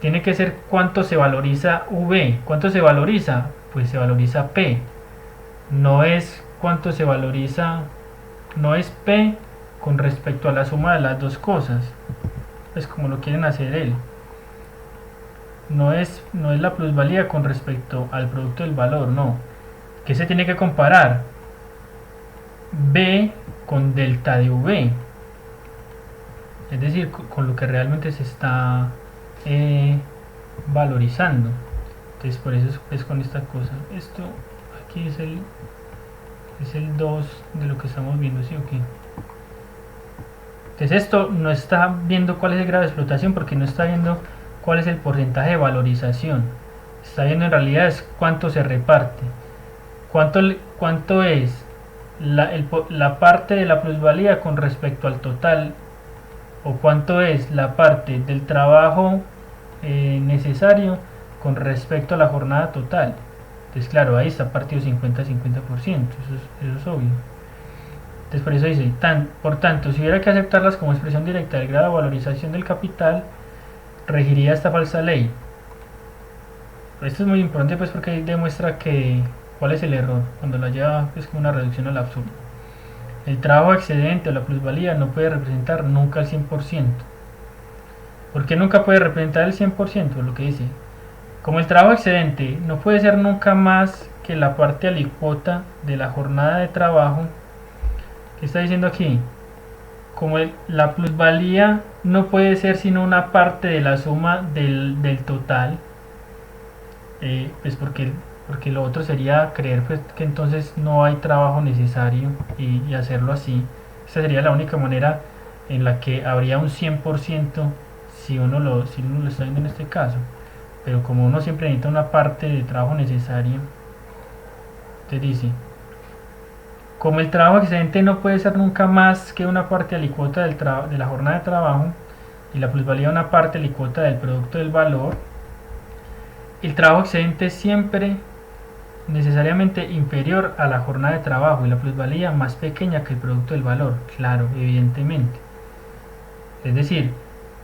tiene que ser cuánto se valoriza V. ¿Cuánto se valoriza? Pues se valoriza P. No es cuánto se valoriza, no es P con respecto a la suma de las dos cosas, pues como lo quieren hacer él. No es la plusvalía con respecto al producto del valor, no. ¿Qué se tiene que comparar? B con delta de V, es decir, con lo que realmente se está valorizando. Entonces por eso es con esta cosa. Esto aquí aquí es el 2 de lo que estamos viendo, ¿sí o qué? Entonces esto no está viendo cuál es el grado de explotación porque no está viendo cuál es el porcentaje de valorización. Está viendo en realidad es cuánto se reparte. Cuánto es la parte de la plusvalía con respecto al total, o cuánto es la parte del trabajo necesario con respecto a la jornada total. Entonces claro, ahí está partido 50-50%, eso es obvio. Entonces por eso dice, por tanto, si hubiera que aceptarlas como expresión directa del grado de valorización del capital, regiría esta falsa ley. Esto es muy importante pues porque demuestra que cuál es el error cuando la lleva es como una reducción al absurdo. El trabajo excedente o la plusvalía no puede representar nunca el 100%. ¿Por qué nunca puede representar el 100%? Lo que dice, como el trabajo excedente no puede ser nunca más que la parte alícuota de la jornada de trabajo, ¿qué está diciendo aquí? Como la plusvalía no puede ser sino una parte de la suma del total, pues porque lo otro sería creer pues, que entonces no hay trabajo necesario y hacerlo así. Esta sería la única manera en la que habría un 100% si uno lo está viendo en este caso. Pero como uno siempre necesita una parte de trabajo necesario, te dice, como el trabajo excedente no puede ser nunca más que una parte alícuota de la jornada de trabajo y la plusvalía una parte alícuota del producto del valor, el trabajo excedente es siempre necesariamente inferior a la jornada de trabajo y la plusvalía más pequeña que el producto del valor, claro, evidentemente. Es decir,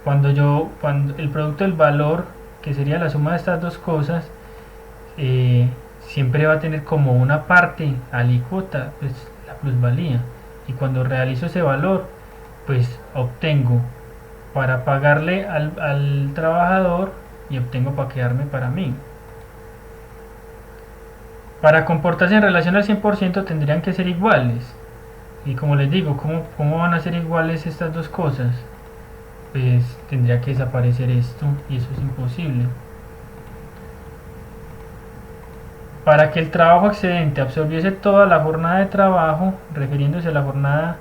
cuando el producto del valor, que sería la suma de estas dos cosas, siempre va a tener como una parte alícuota, pues la plusvalía, y cuando realizo ese valor, pues obtengo para pagarle al trabajador y obtengo para quedarme para mí. Para comportarse en relación al 100% tendrían que ser iguales. Y como les digo, ¿cómo van a ser iguales estas dos cosas? Pues tendría que desaparecer esto y eso es imposible. Para que el trabajo excedente absorbiese toda la jornada de trabajo, refiriéndose a la jornada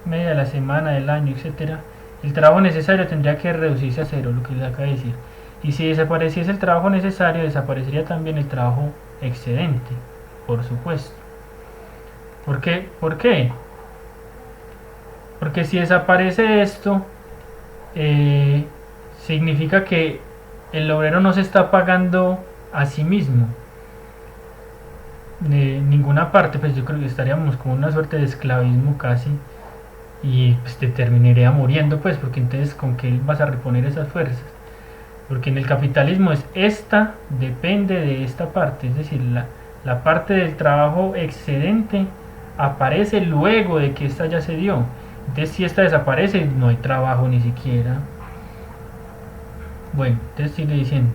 media de la semana, del año, etc., el trabajo necesario tendría que reducirse a cero, lo que les acabo de decir. Y si desapareciese el trabajo necesario, desaparecería también el trabajo excedente, por supuesto. ¿Por qué? Porque si desaparece esto, significa que el obrero no se está pagando a sí mismo de ninguna parte, pues yo creo que estaríamos como una suerte de esclavismo casi, y pues te terminaría muriendo, pues porque entonces con qué vas a reponer esas fuerzas, porque en el capitalismo esta depende de esta parte, es decir, la parte del trabajo excedente aparece luego de que esta ya se dio. Entonces si esta desaparece no hay trabajo ni siquiera. Bueno, entonces sigue diciendo,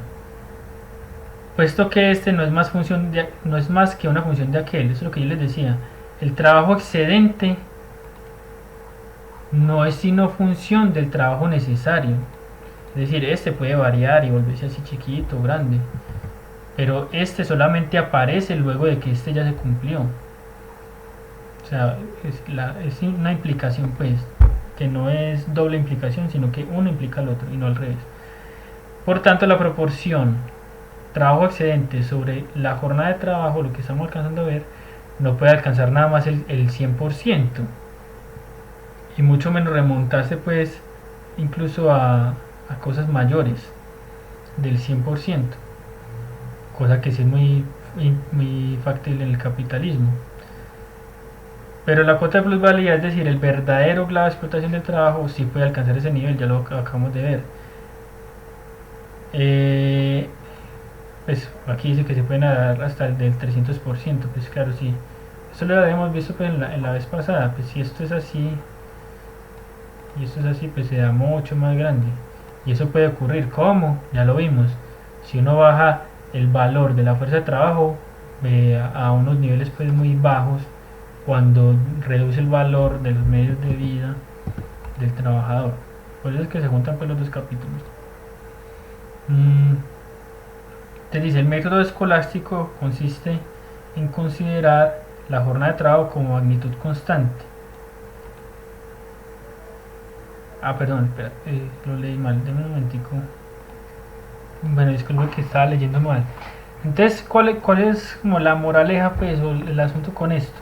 puesto que este no es más que una función de aquel, eso es lo que yo les decía, el trabajo excedente no es sino función del trabajo necesario. Es decir, este puede variar y volverse así chiquito, grande, pero este solamente aparece luego de que este ya se cumplió. O sea, es una implicación pues, que no es doble implicación, sino que uno implica al otro y no al revés. Por tanto, la proporción trabajo excedente sobre la jornada de trabajo, lo que estamos alcanzando a ver, no puede alcanzar nada más el 100%, y mucho menos remontarse pues incluso a cosas mayores del 100%, cosa que sí es muy factible en el capitalismo. Pero la cuota de plusvalía, es decir, el verdadero grado de explotación del trabajo, sí puede alcanzar ese nivel, ya lo acabamos de ver. Pues aquí dice que se pueden dar hasta el del 300%, pues claro, sí. Esto lo habíamos visto pues, en la vez pasada, pues si esto es así, y esto es así, pues se da mucho más grande. Y eso puede ocurrir, ¿cómo? Ya lo vimos. Si uno baja el valor de la fuerza de trabajo a unos niveles pues muy bajos, cuando reduce el valor de los medios de vida del trabajador. Por eso es que se juntan pues los dos capítulos. Te dice, el método escolástico consiste en considerar la jornada de trabajo como magnitud constante. Perdón, espera, lo leí mal, déme un momentico. Bueno, disculpe que estaba leyendo mal. Entonces, ¿cuál es como la moraleja, pues, o el asunto con esto?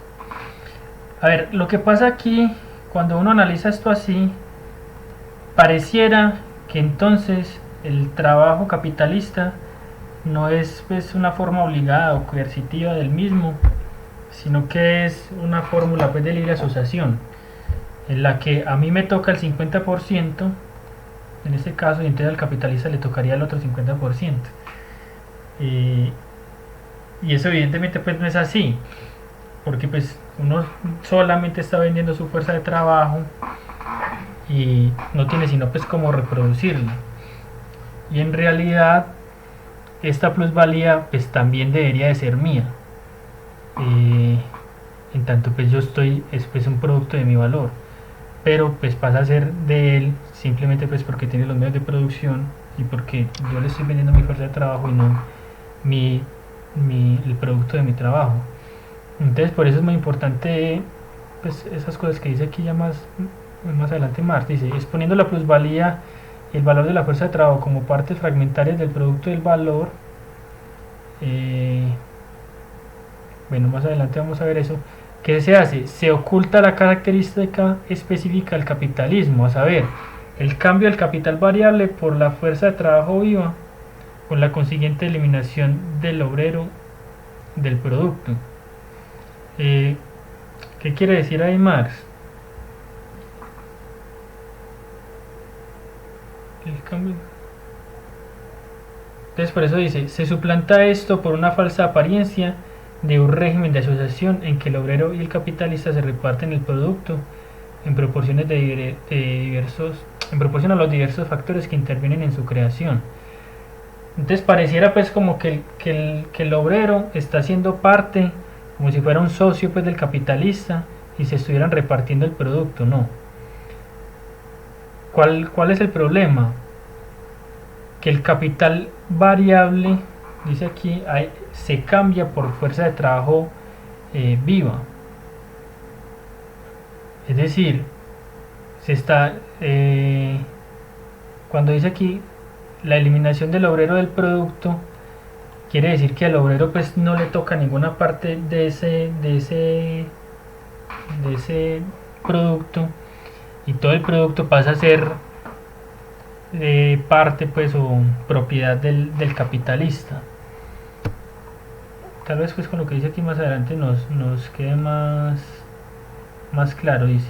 A ver, lo que pasa aquí, cuando uno analiza esto así, pareciera que entonces el trabajo capitalista no es pues una forma obligada o coercitiva del mismo, sino que es una fórmula pues de libre asociación, en la que a mí me toca el 50%, en este caso, y entonces al capitalista le tocaría el otro 50%. Y eso evidentemente pues no es así, porque pues uno solamente está vendiendo su fuerza de trabajo y no tiene sino pues como reproducirla. Y en realidad esta plusvalía pues también debería de ser mía, en tanto pues yo estoy, es pues un producto de mi valor, pero pues pasa a ser de él simplemente pues porque tiene los medios de producción y porque yo le estoy vendiendo mi fuerza de trabajo y no el producto de mi trabajo. Entonces por eso es muy importante pues esas cosas que dice aquí ya más adelante Marx, dice, exponiendo la plusvalía y el valor de la fuerza de trabajo como partes fragmentarias del producto del valor. Bueno, más adelante vamos a ver eso. ¿Qué se hace? Se oculta la característica específica del capitalismo, a saber, el cambio del capital variable por la fuerza de trabajo viva, con la consiguiente eliminación del obrero del producto. ¿Qué quiere decir ahí Marx? El cambio. Entonces por eso dice, se suplanta esto por una falsa apariencia de un régimen de asociación en que el obrero y el capitalista se reparten el producto en proporciones en proporción a los diversos factores que intervienen en su creación. Entonces pareciera pues como que el obrero está siendo parte, como si fuera un socio pues del capitalista y se estuvieran repartiendo el producto. No. ¿Cuál es el problema? Que el capital variable, dice aquí, se cambia por fuerza de trabajo viva. Es decir, se está cuando dice aquí la eliminación del obrero del producto, quiere decir que al obrero pues no le toca ninguna parte de ese producto y todo el producto pasa a ser parte pues o propiedad del capitalista. Tal vez pues con lo que dice aquí más adelante nos quede más claro. Dice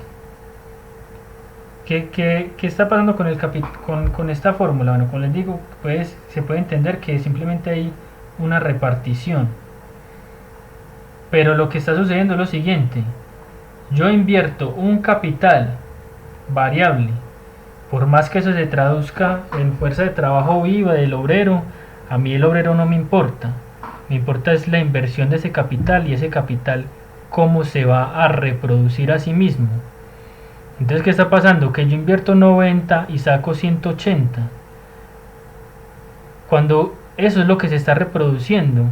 ¿Qué está pasando con esta fórmula? Bueno, como les digo, pues se puede entender que simplemente hay una repartición, pero lo que está sucediendo es lo siguiente: yo invierto un capital variable, por más que eso se traduzca en fuerza de trabajo viva del obrero, a mí el obrero no me importa, me importa es la inversión de ese capital y ese capital cómo se va a reproducir a sí mismo. Entonces, ¿qué está pasando? Que yo invierto 90 y saco 180. Cuando eso es lo que se está reproduciendo,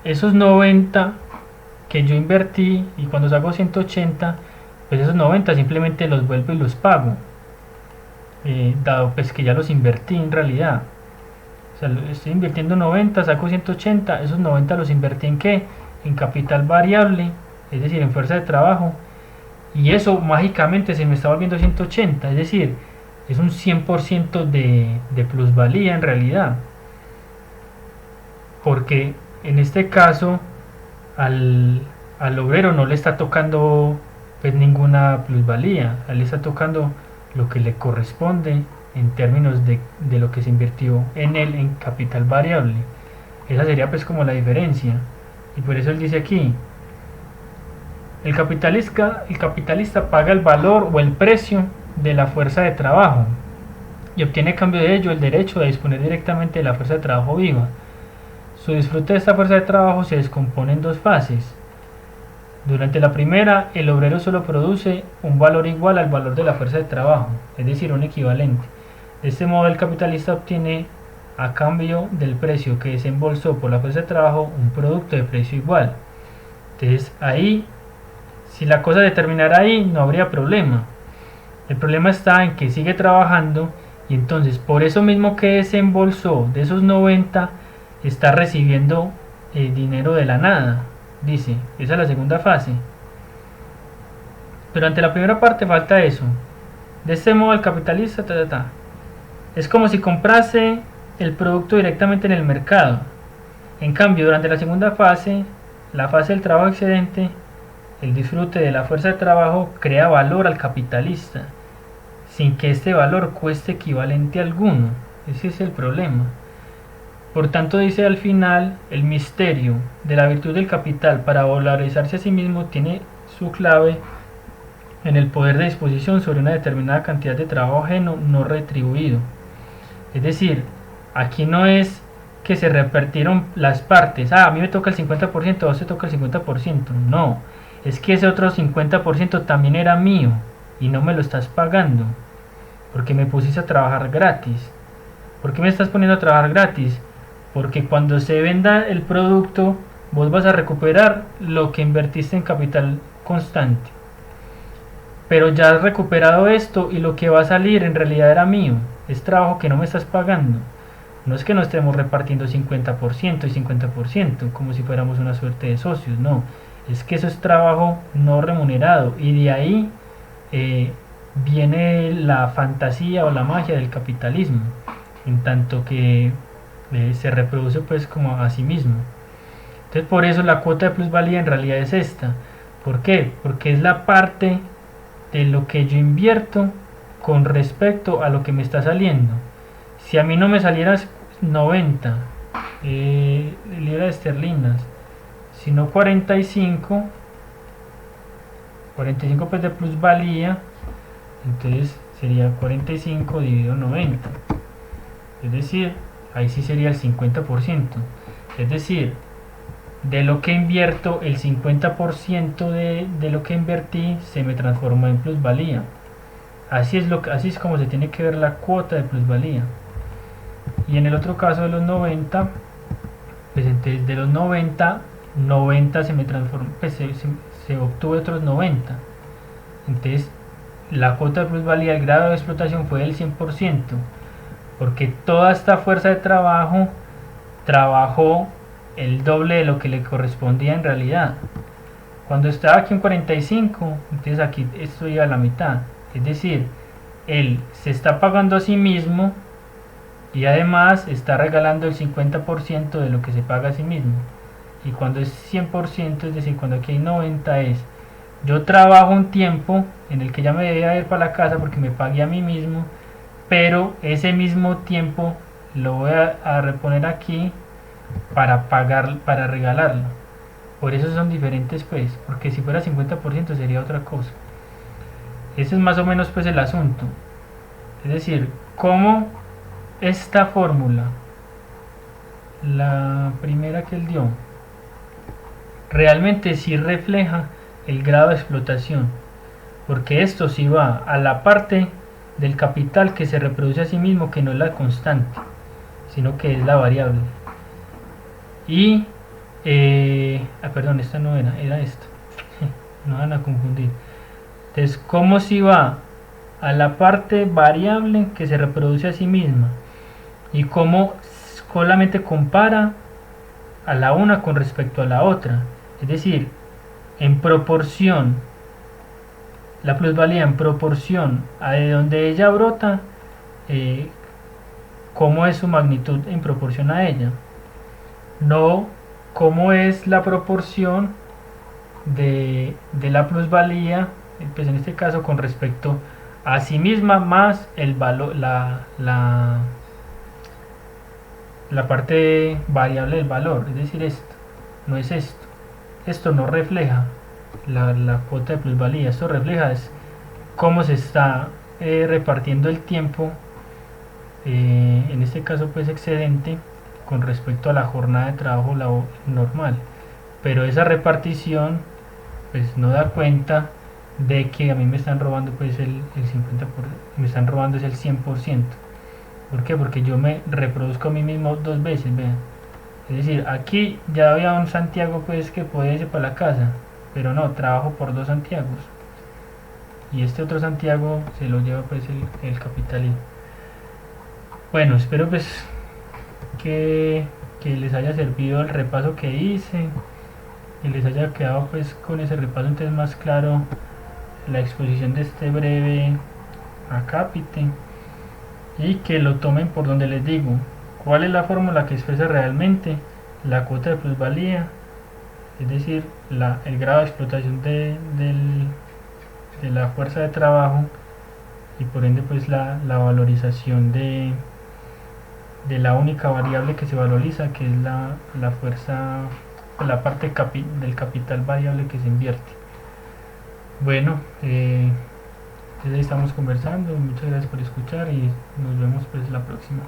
esos 90 que yo invertí y cuando saco 180, pues esos 90 simplemente los vuelvo y los pago, dado pues que ya los invertí en realidad. O sea, estoy invirtiendo 90, saco 180, esos 90 los invertí en ¿qué? En capital variable, es decir, en fuerza de trabajo. Y eso mágicamente se me está volviendo 180, es decir, es un 100% de plusvalía en realidad. Porque en este caso al obrero no le está tocando pues ninguna plusvalía, a él le está tocando lo que le corresponde en términos de lo que se invirtió en él en capital variable. Esa sería pues como la diferencia. Y por eso él dice aquí, el capitalista paga el valor o el precio de la fuerza de trabajo y obtiene a cambio de ello el derecho de disponer directamente de la fuerza de trabajo viva. Su disfrute de esta fuerza de trabajo se descompone en dos fases. Durante la primera, el obrero solo produce un valor igual al valor de la fuerza de trabajo, es decir, un equivalente. De este modo, el capitalista obtiene a cambio del precio que desembolsó por la fuerza de trabajo un producto de precio igual. Entonces ahí, si la cosa se terminara ahí, no habría problema. El problema está en que sigue trabajando y entonces por eso mismo que desembolsó de esos 90 está recibiendo dinero de la nada. Dice, esa es la segunda fase. Pero ante la primera parte falta eso. De este modo el capitalista es como si comprase el producto directamente en el mercado. En cambio, durante la segunda fase, la fase del trabajo excedente, el disfrute de la fuerza de trabajo crea valor al capitalista, sin que este valor cueste equivalente alguno. Ese es el problema. Por tanto, dice al final, el misterio de la virtud del capital para valorizarse a sí mismo tiene su clave en el poder de disposición sobre una determinada cantidad de trabajo ajeno no retribuido. Es decir, aquí no es que se repartieron las partes, a mí me toca el 50%, a vos te toca el 50%, no, es que ese otro 50% también era mío y no me lo estás pagando, porque me pusiste a trabajar gratis. ¿Por qué me estás poniendo a trabajar gratis? Porque cuando se venda el producto, vos vas a recuperar lo que invertiste en capital constante. Pero ya has recuperado esto y lo que va a salir en realidad era mío, es trabajo que no me estás pagando. No es que nos estemos repartiendo 50% y 50% como si fuéramos una suerte de socios, no, es que eso es trabajo no remunerado y de ahí viene la fantasía o la magia del capitalismo, en tanto que se reproduce pues como a sí mismo. Entonces por eso la cuota de plusvalía en realidad es esta. ¿Por qué? Porque es la parte de lo que yo invierto con respecto a lo que me está saliendo. Si a mí no me salieras 90 libras esterlinas, sino 45 pues de plusvalía, entonces sería 45 dividido 90, es decir, ahí sí sería el 50%, es decir, de lo que invierto, el 50% de lo que invertí se me transformó en plusvalía. Así es como se tiene que ver la cuota de plusvalía. Y en el otro caso de los 90, pues entonces de los 90 se me transformó, pues se obtuvo otros 90. Entonces la cuota de plusvalía, el grado de explotación fue del 100%, porque toda esta fuerza de trabajo trabajó el doble de lo que le correspondía en realidad. Cuando estaba aquí en 45, entonces aquí esto iba a la mitad, es decir, él se está pagando a sí mismo y además está regalando el 50% de lo que se paga a sí mismo. Y cuando es 100%, es decir, cuando aquí hay 90, es yo trabajo un tiempo en el que ya me debía ir para la casa porque me pagué a mí mismo, pero ese mismo tiempo lo voy a reponer aquí para pagar, para regalarlo. Por eso son diferentes pues, porque si fuera 50% sería otra cosa. Ese es más o menos pues el asunto. Es decir, cómo esta fórmula, la primera que él dio, realmente sí refleja el grado de explotación, porque esto sí va a la parte del capital que se reproduce a sí mismo, que no es la constante, sino que es la variable. Y perdón, esta no era esta. No van a confundir. Entonces, ¿cómo si va a la parte variable que se reproduce a sí misma? Y cómo solamente compara a la una con respecto a la otra. Es decir, en proporción, la plusvalía en proporción a de donde ella brota, cómo es su magnitud en proporción a ella. No cómo es la proporción de la plusvalía, pues en este caso con respecto a sí misma más el valor, la parte variable del valor, es decir, esto no es esto no refleja la cuota de plusvalía, esto refleja es cómo se está repartiendo el tiempo, en este caso pues excedente, con respecto a la jornada de trabajo normal, pero esa repartición pues no da cuenta de que a mí me están robando pues el 50%, me están robando es el 100%, ¿Por qué? Porque yo me reproduzco a mí mismo dos veces, vean. Es decir, aquí ya había un Santiago pues que podía irse para la casa, pero no, trabajo por dos Santiagos. Y este otro Santiago se lo lleva pues el capitalino. Bueno, espero pues que les haya servido el repaso que hice, y les haya quedado pues con ese repaso entonces más claro la exposición de este breve acápite, y que lo tomen por donde les digo cuál es la fórmula que expresa realmente la cuota de plusvalía, es decir, el grado de explotación de la fuerza de trabajo, y por ende pues la valorización de la única variable que se valoriza, que es la fuerza, la parte del capital variable que se invierte. Bueno, entonces ahí estamos conversando. Muchas gracias por escuchar y nos vemos pues la próxima.